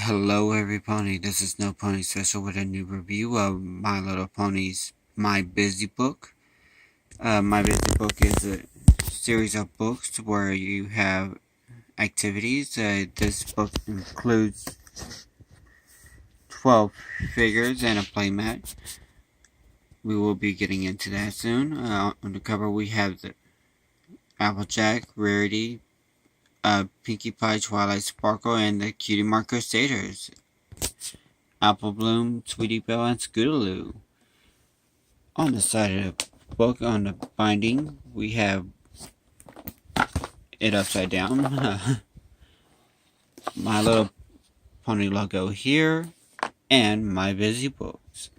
Hello everybody, this is Nopony Special with a new review of My Little Pony's My Busy Book. My Busy Book is a series of books where you have activities. This book includes 12 figures and a playmat. We will be getting into that soon. On the cover we have the Applejack, Rarity, Pinkie Pie, Twilight Sparkle, and the Cutie Mark Crusaders. Apple Bloom, Sweetie Belle, and Scootaloo. On the side of the book, on the binding, we have it upside down. My Little Pony logo here, and My Busy Books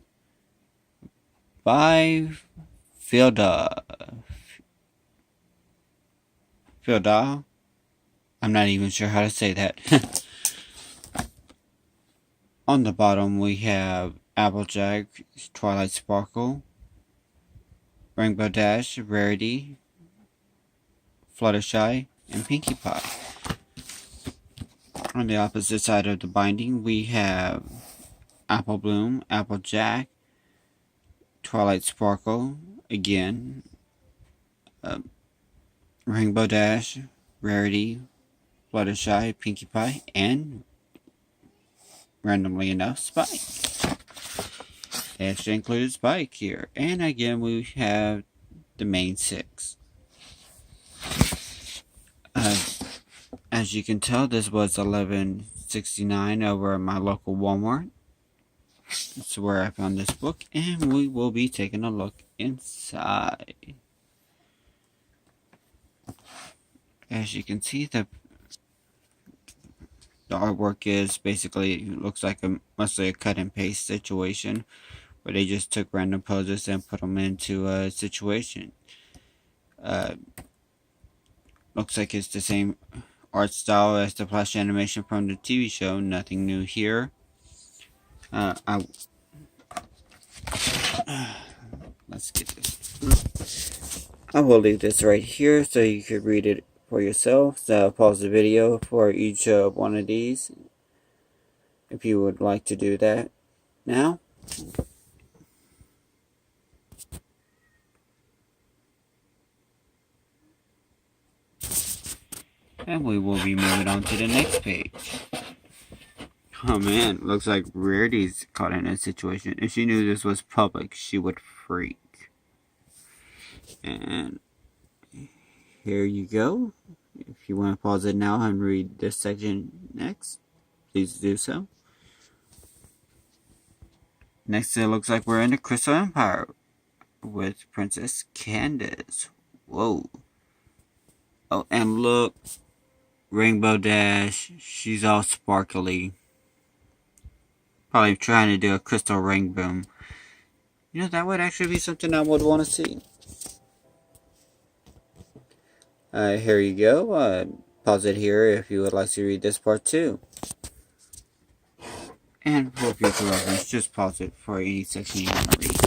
by Filda. Filda? I'm not even sure how to say that. On the bottom, we have Applejack, Twilight Sparkle, Rainbow Dash, Rarity, Fluttershy, and Pinkie Pie. On the opposite side of the binding, we have Apple Bloom, Applejack, Twilight Sparkle, again, Rainbow Dash, Rarity, Fluttershy, Pinkie Pie, and, randomly enough, Spike. They actually included Spike here. And again, we have the main six. As you can tell, this was $11.69 over at my local Walmart. That's where I found this book, and we will be taking a look inside. As you can see, the artwork is basically, looks like mostly a cut and paste situation, where they just took random poses and put them into a situation. Looks like it's the same art style as the flash animation from the TV show. Nothing new here. Let's get this. I will leave this right here so you can read it for yourself. Pause the video for each one of these if you would like to do that now. And we will be moving on to the next page. Oh man, looks like Rarity's caught in a situation. If she knew this was public, she would freak. And here you go. If you want to pause it now and read this section next, please do so. Next, it looks like we're in the Crystal Empire with Princess Candace. Whoa. Oh, and look, Rainbow Dash. She's all sparkly. Probably trying to do a crystal ring boom. You know, that would actually be something I would want to see. Here you go. Pause it here if you would like to read this part too. And for future reference, just pause it for any section you want to read.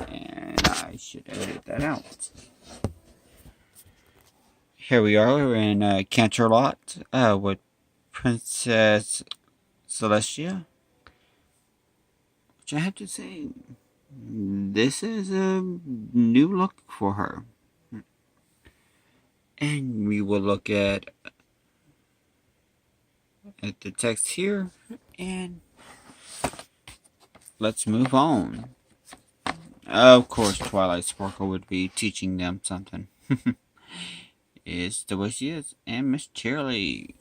And I should edit that out. Here we are, we're in Canterlot with Princess Celestia. Which I have to say, this is a new look for her. And we will look at the text here, and let's move on. Of course, Twilight Sparkle would be teaching them something. It's the way she is. And Miss Cheerly.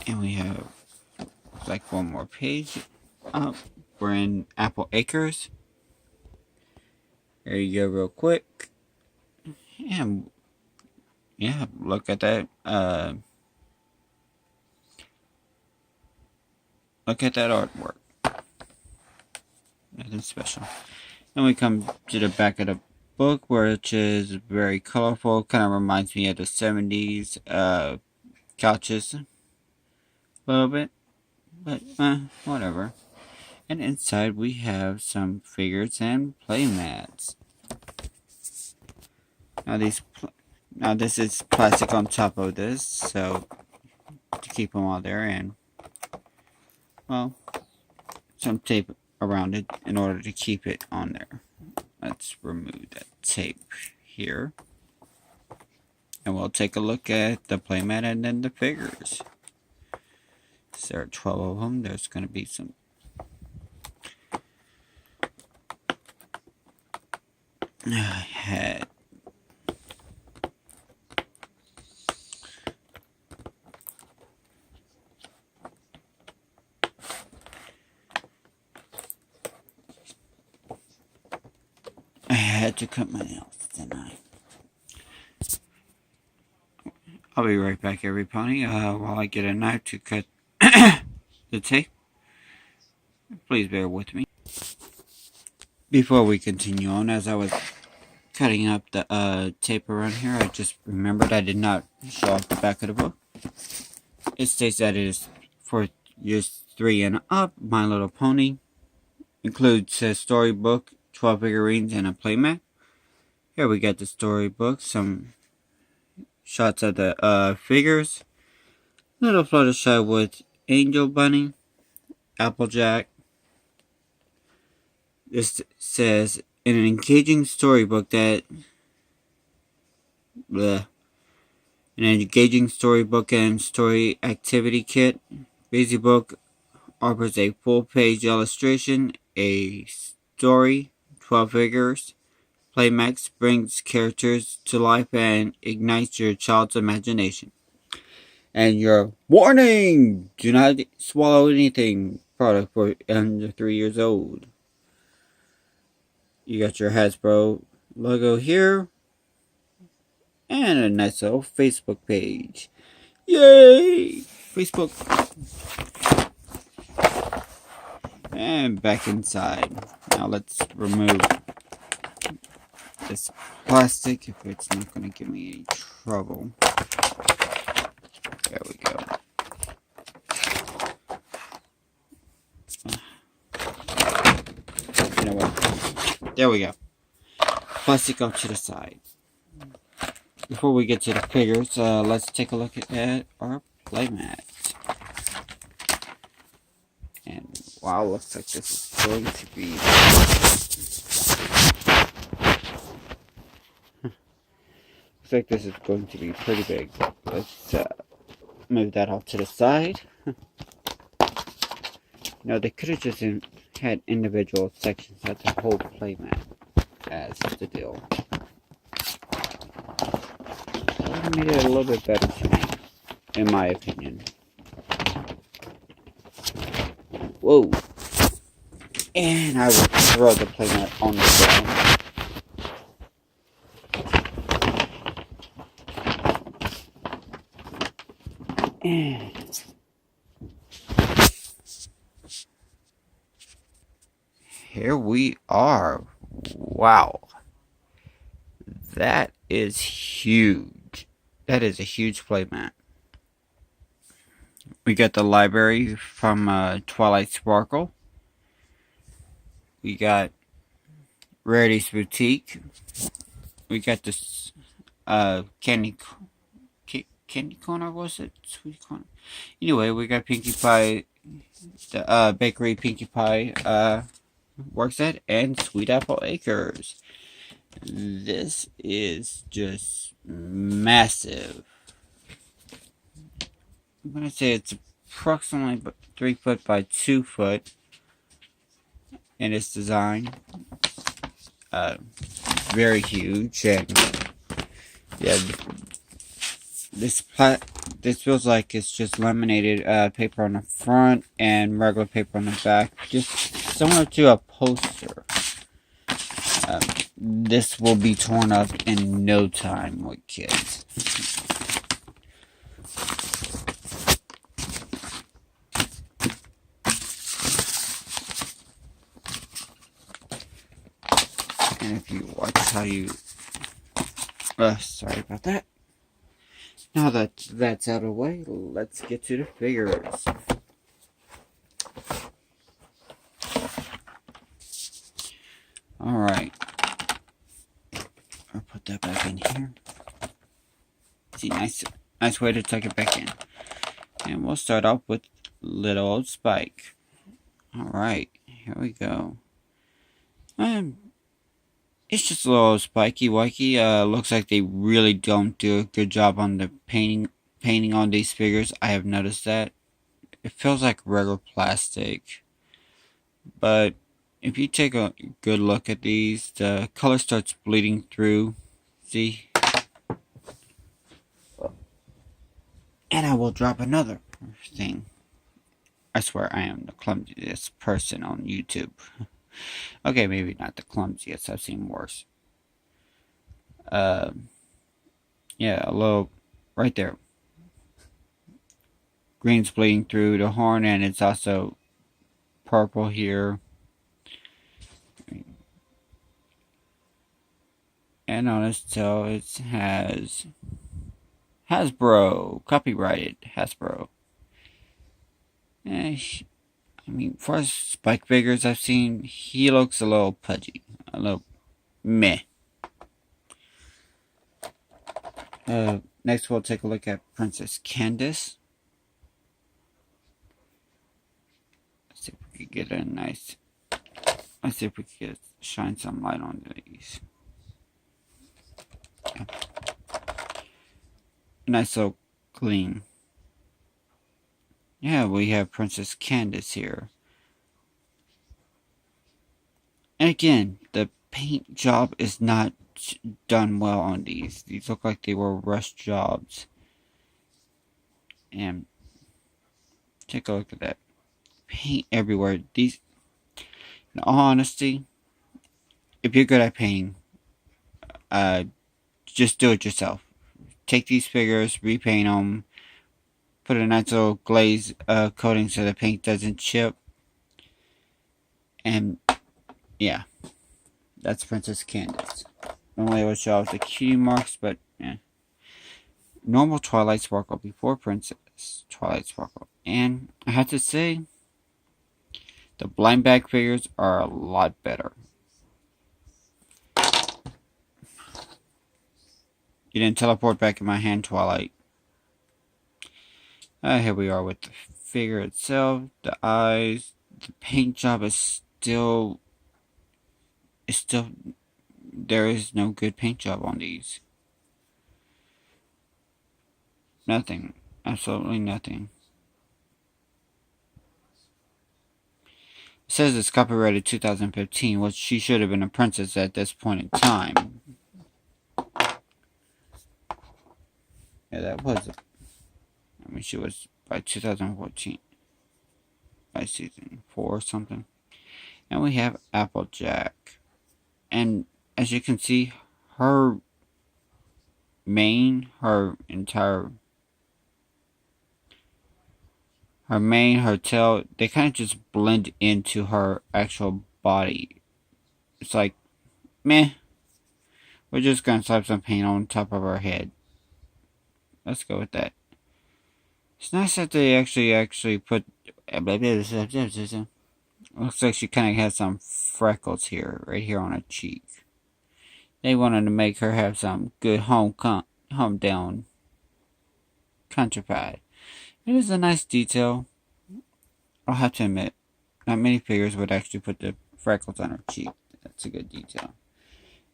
And we have like one more page. We're in Apple Acres. There you go, real quick. And yeah, look at that. Look at that artwork. Nothing special. And we come to the back of the book, which is very colorful. Kind of reminds me of the 70s couches. A little bit. But, whatever. And inside we have some figures and playmats. Now this is plastic on top of this, so to keep them all there, and well, some tape around it in order to keep it on there. Let's remove that tape here, and we'll take a look at the playmat and then the figures. So there are 12 of them. There's going to be some head. I had to cut my nails, didn't I? I'll be right back, everybody, while I get a knife to cut the tape. Please bear with me. Before we continue on, as I was cutting up the tape around here, I just remembered I did not show off the back of the book. It states that it is for years 3 and up. My Little Pony includes a storybook, 12 figurines, and a playmat. Here we got the storybook, some shots of the figures, little Fluttershy with Angel Bunny, Applejack. This says, in an engaging storybook that... Bleh. An engaging storybook and story activity kit. Busy Book offers a full-page illustration, a story, 12 figures. Playmax brings characters to life and ignites your child's imagination. And your warning! Do not swallow anything. Product for under 3 years old. You got your Hasbro logo here. And a nice little Facebook page. Yay! Facebook. And back inside. Now let's remove this plastic if it's not going to give me any trouble. There we go. You know what? There we go. Plastic off to the side. Before we get to the figures, let's take a look at our playmat. And wow, looks like this is going to be... looks like this is going to be pretty big. Let's move that off to the side. No, they could have just had individual sections. That's a whole playmat as the deal. That made it a little bit better to me, in my opinion. Whoa! And I will throw the playmat on the ground. And here we are. Wow. That is huge. That is a huge playmat. We got the library from Twilight Sparkle. We got Rarity's Boutique. We got this candy corner, was it? Sweet corner. Anyway, we got Pinkie Pie, the bakery Pinkie Pie works at, and Sweet Apple Acres. This is just massive. I'm gonna say it's approximately 3 foot by 2 foot in its design. Very huge, and yeah, this feels like it's just laminated paper on the front and regular paper on the back, just similar to a poster. This will be torn up in no time with kids. And if you watch how you... sorry about that. Now that that's out of the way, let's get to the figures. Alright. Or put that back in here. See, nice way to tuck it back in. And we'll start off with little old Spike. Alright, here we go. It's just a little spiky wikey. Looks like they really don't do a good job on the painting on these figures. I have noticed that. It feels like regular plastic. But if you take a good look at these, the color starts bleeding through. See? And I will drop another thing. I swear I am the clumsiest person on YouTube. Okay, maybe not the clumsiest. I've seen worse. Yeah, a little right there. Green's bleeding through the horn, and it's also purple here. And on its tail, it has Hasbro, copyrighted Hasbro. I mean, for as Spike figures I've seen, he looks a little pudgy, a little meh. Next we'll take a look at Princess Candace. Let's see if we can get a nice. Let's see if we can shine some light on these. Yeah. Nice little clean. Yeah, we have Princess Candace here. And again, the paint job is not done well on these. These look like they were rushed jobs. And take a look at that. Paint everywhere. These, in all honesty, if you're good at painting, just do it yourself. Take these figures, repaint them, put a nice little glaze coating so the paint doesn't chip. And yeah, that's Princess Candace. Normally I would show off the cutie marks, but yeah. Normal Twilight Sparkle before Princess Twilight Sparkle. And I have to say, the blind bag figures are a lot better. You didn't teleport back in my hand, Twilight. Here we are with the figure itself, the eyes. The paint job is still. There is no good paint job on these. Nothing. Absolutely nothing. It says it's copyrighted 2015, which she should have been a princess at this point in time. Yeah, that was it. I mean, she was by 2014. By season 4 or something. And we have Applejack. And as you can see, her mane, her tail, they kind of just blend into her actual body. It's like, meh. We're just gonna slap some paint on top of her head. Let's go with that. It's nice that they actually put. Looks like she kind of has some freckles here, right here on her cheek. They wanted to make her have some good home down country pride. It is a nice detail. I'll have to admit, not many figures would actually put the freckles on her cheek. That's a good detail.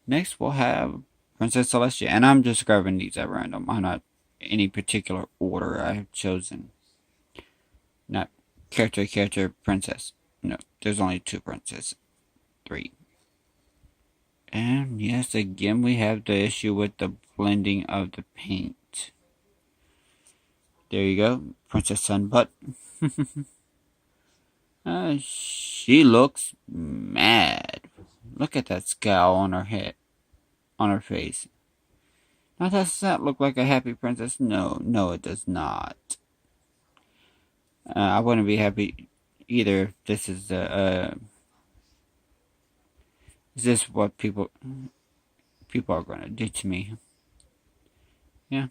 Next, we'll have Princess Celestia, and I'm just grabbing these at random. I'm not any particular order I have chosen. Not character, princess. No, there's only 2 princesses. 3. And yes, again, we have the issue with the blending of the paint. There you go, Princess Sunbutt. She looks mad. Look at that scowl on her head, on her face. Now, does that look like a happy princess? No, it does not. I wouldn't be happy either if this is the, is this what people are going to do to me? Yeah.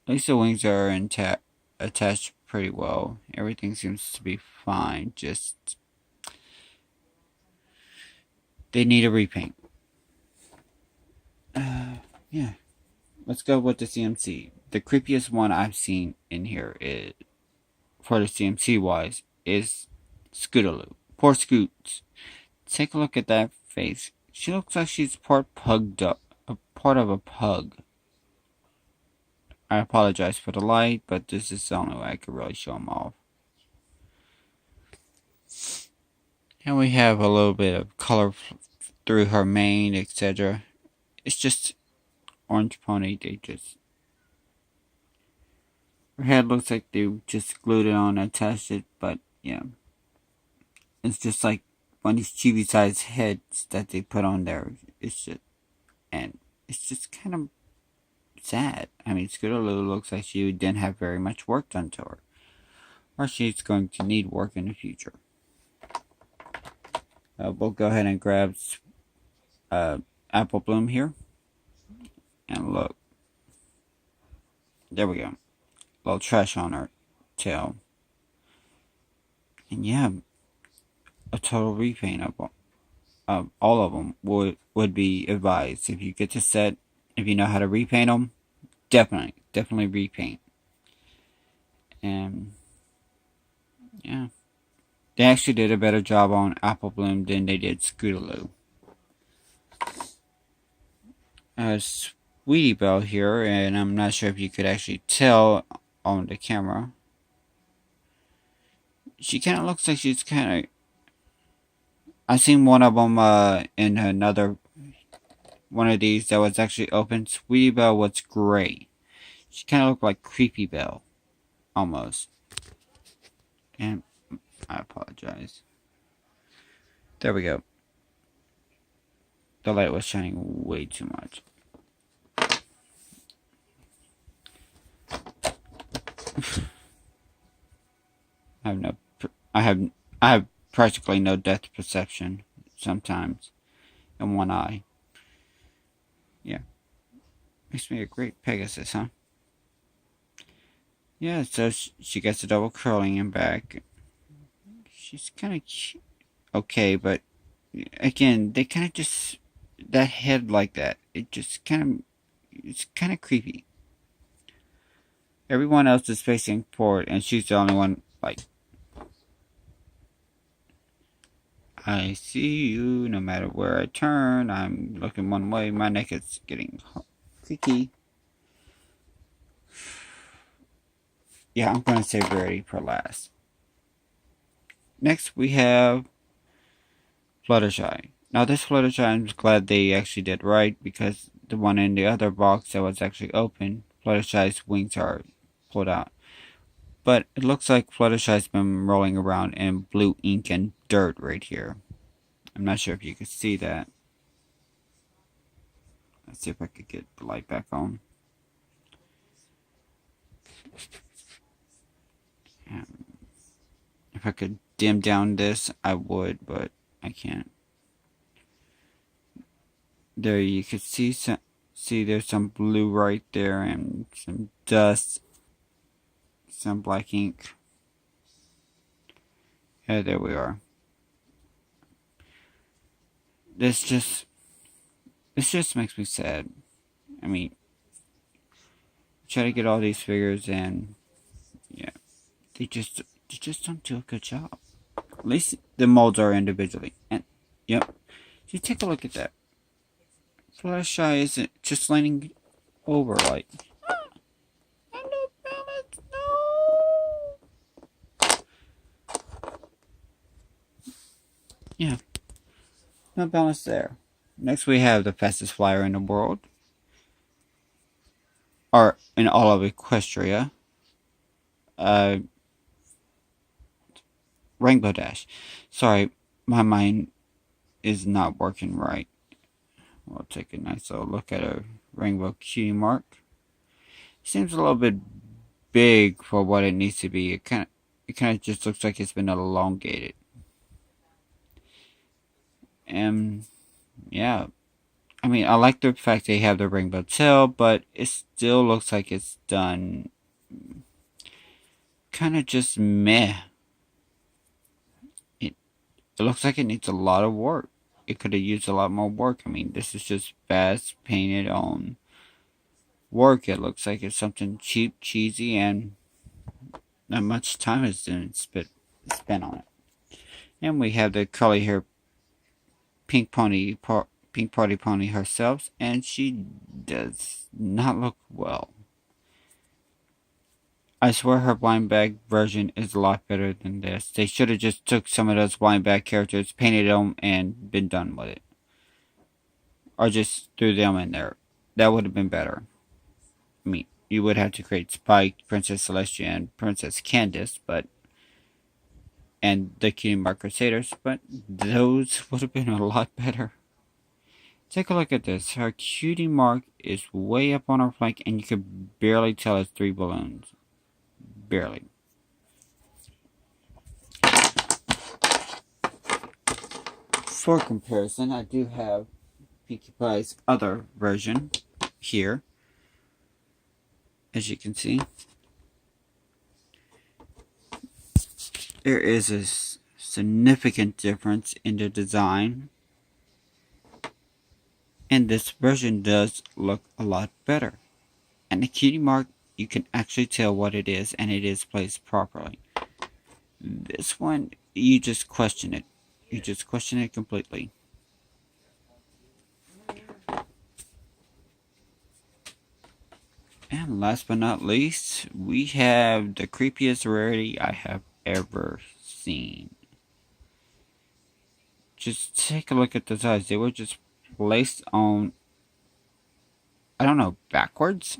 At least the wings are attached pretty well. Everything seems to be fine. Just, they need a repaint. Yeah, let's go with the CMC. The creepiest one I've seen in here is, for the CMC wise, is Scootaloo. Poor Scoots. Take a look at that face. She looks like she's part pugged up, a part of a pug. I apologize for the light, but this is the only way I could really show them off. And we have a little bit of color through her mane, etc. It's just orange pony. They just, her head looks like they just glued it on and attached it, but yeah, it's just like one of these chibi-sized heads that they put on there. It's just, and it's just kind of sad. I mean, Scootaloo looks like she didn't have very much work done to her, or she's going to need work in the future. We'll go ahead and grab Apple Bloom here, and look. There we go. A little trash on her tail, and yeah, a total repaint of all of them would be advised. If you get the set, if you know how to repaint them, definitely repaint. And yeah, they actually did a better job on Apple Bloom than they did Scootaloo. Sweetie Belle here, and I'm not sure if you could actually tell on the camera. She kind of looks like she's kind of. I seen one of them in another one of these that was actually open. Sweetie Belle was gray. She kind of looked like Creepy Belle, almost. And I apologize. There we go. The light was shining way too much. I have practically no depth perception sometimes in one eye. Yeah. Makes me a great Pegasus, huh? Yeah, so she gets a double curling in back. She's kind of okay, but again, they kind of just, that head like that, it just kind of, it's kind of creepy. Everyone else is facing forward, and she's the only one, like, I see you, no matter where I turn, I'm looking one way, my neck is getting creaky. Yeah, I'm going to save Rarity for last. Next, we have Fluttershy. Now, this Fluttershy, I'm glad they actually did right, because the one in the other box that was actually open, Fluttershy's wings are pulled out. But it looks like Fluttershy's been rolling around in blue ink and dirt right here. I'm not sure if you can see that. Let's see if I could get the light back on. If I could dim down this, I would, but I can't. There you can see there's some blue right there and some dust, some black ink. Yeah, there we are. This just makes me sad. I mean, try to get all these figures and yeah, they just don't do a good job. At least the molds are individually. And yep, you take a look at that. Fluttershy isn't just leaning over like, no balance, no. Yeah, no balance there. Next we have the fastest flyer in the world, or in all of Equestria. Rainbow Dash. Sorry, my mind is not working right. We'll take a nice little look at a Rainbow Cutie Mark. Seems a little bit big for what it needs to be. It kind of just looks like it's been elongated. And yeah, I mean, I like the fact they have the rainbow tail, but it still looks like it's done kind of just meh. It looks like it needs a lot of work. It could have used a lot more work. I mean, this is just fast painted on work. It looks like it's something cheap, cheesy, and not much time has been spent on it. And we have the curly hair pink party pony herself, and she does not look well. I swear her blind bag version is a lot better than this. They should have just took some of those blind bag characters, painted them, and been done with it. Or just threw them in there. That would have been better. I mean, you would have to create Spike, Princess Celestia, and Princess Candace, and the Cutie Mark Crusaders, but those would have been a lot better. Take a look at this. Her Cutie Mark is way up on her flank, and you could barely tell it's 3 balloons. Barely. For comparison, I do have Pinkie Pie's other version here. As you can see, there is a significant difference in the design, and this version does look a lot better. And the Cutie Mark, you can actually tell what it is, and it is placed properly. This one, you just question it. You just question it completely. And last but not least, we have the creepiest rarity I have ever seen. Just take a look at the eyes. They were just placed on, I don't know, backwards?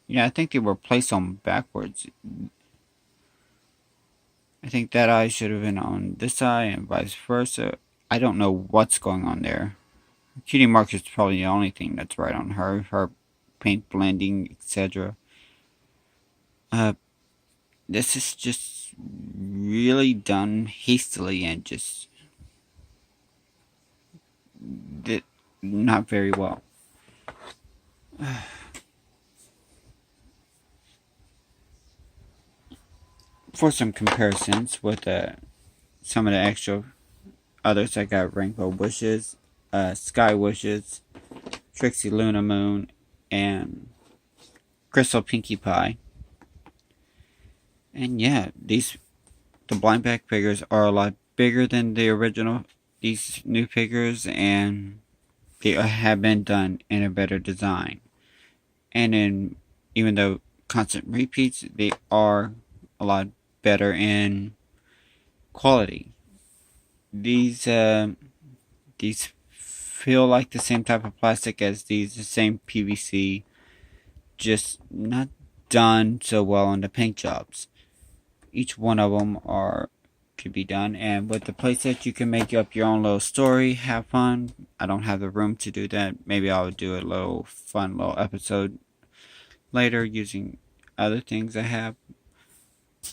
Yeah, I think they were placed on backwards. I think that eye should have been on this eye and vice versa. I don't know what's going on there. Cutie Mark is probably the only thing that's right on her. Her paint blending, etc. This is just really done hastily and just did not very well. For some comparisons with some of the extra others, I got Rainbow Wishes, Sky Wishes, Trixie Luna Moon, and Crystal Pinkie Pie. And yeah, the blind bag figures are a lot bigger than the original, these new figures, and they have been done in a better design. And even though constant repeats, they are a lot better in quality. These feel like the same type of plastic as these, the same PVC, just not done so well on the paint jobs. Each one of them could be done, and with the playset you can make up your own little story, have fun. I don't have the room to do that. Maybe I'll do a little fun little episode later using other things I have.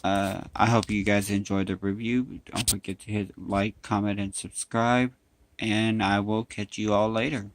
I hope you guys enjoyed the review. Don't forget to hit like, comment, and subscribe, and I will catch you all later.